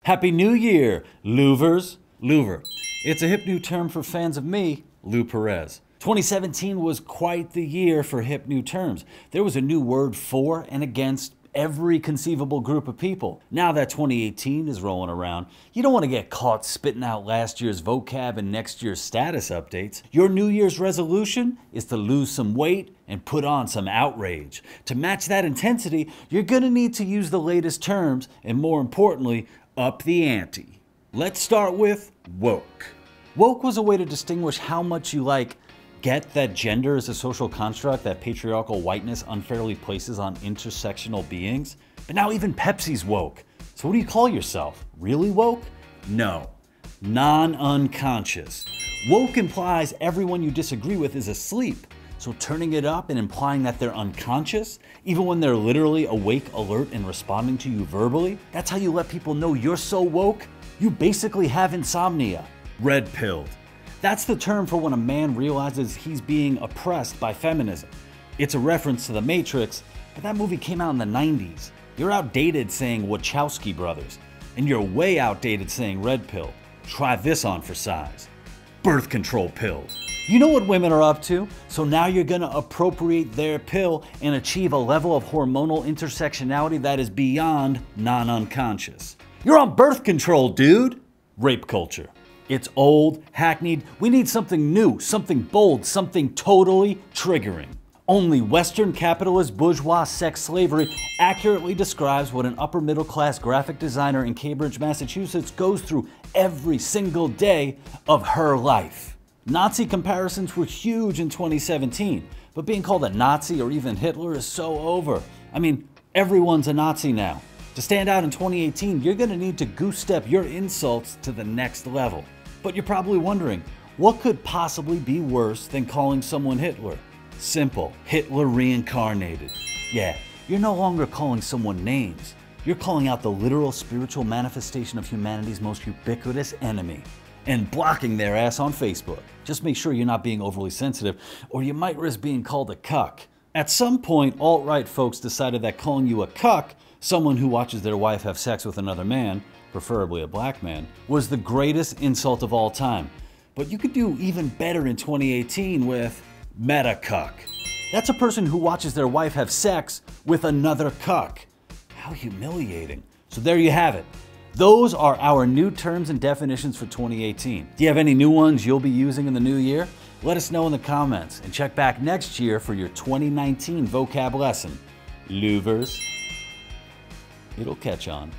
Happy New Year, louvers. Louver. It's a hip new term for fans of me, Lou Perez. 2017 was quite the year for hip new terms. There was a new word for and against every conceivable group of people. Now that 2018 is rolling around, you don't want to get caught spitting out last year's vocab and next year's status updates. Your New Year's resolution is to lose some weight and put on some outrage. To match that intensity, you're gonna need to use the latest terms and, more importantly, up the ante. Let's start with woke. Woke was a way to distinguish how much you get that gender is a social construct that patriarchal whiteness unfairly places on intersectional beings. But now even Pepsi's woke. So what do you call yourself? Really woke? No. Non-unconscious. Woke implies everyone you disagree with is asleep. So turning it up and implying that they're unconscious, even when they're literally awake, alert, and responding to you verbally, that's how you let people know you're so woke, you basically have insomnia. Red-pilled. That's the term for when a man realizes he's being oppressed by feminism. It's a reference to The Matrix, but that movie came out in the 90s. You're outdated saying Wachowski brothers, and you're way outdated saying red pill. Try this on for size. Birth control pills. You know what women are up to, so now you're gonna appropriate their pill and achieve a level of hormonal intersectionality that is beyond non-unconscious. You're on birth control, dude! Rape culture. It's old, hackneyed. We need something new, something bold, something totally triggering. Only Western capitalist bourgeois sex slavery accurately describes what an upper middle class graphic designer in Cambridge, Massachusetts goes through every single day of her life. Nazi comparisons were huge in 2017, but being called a Nazi or even Hitler is so over. I mean, everyone's a Nazi now. To stand out in 2018, you're gonna need to goose step your insults to the next level. But you're probably wondering, what could possibly be worse than calling someone Hitler? Simple, Hitler reincarnated. Yeah, you're no longer calling someone names. You're calling out the literal spiritual manifestation of humanity's most ubiquitous enemy and blocking their ass on Facebook. Just make sure you're not being overly sensitive or you might risk being called a cuck. At some point, alt-right folks decided that calling you a cuck, someone who watches their wife have sex with another man, preferably a black man, was the greatest insult of all time. But you could do even better in 2018 with meta-cuck. That's a person who watches their wife have sex with another cuck. How humiliating. So there you have it. Those are our new terms and definitions for 2018. Do you have any new ones you'll be using in the new year? Let us know in the comments and check back next year for your 2019 vocab lesson. Louvers. It'll catch on.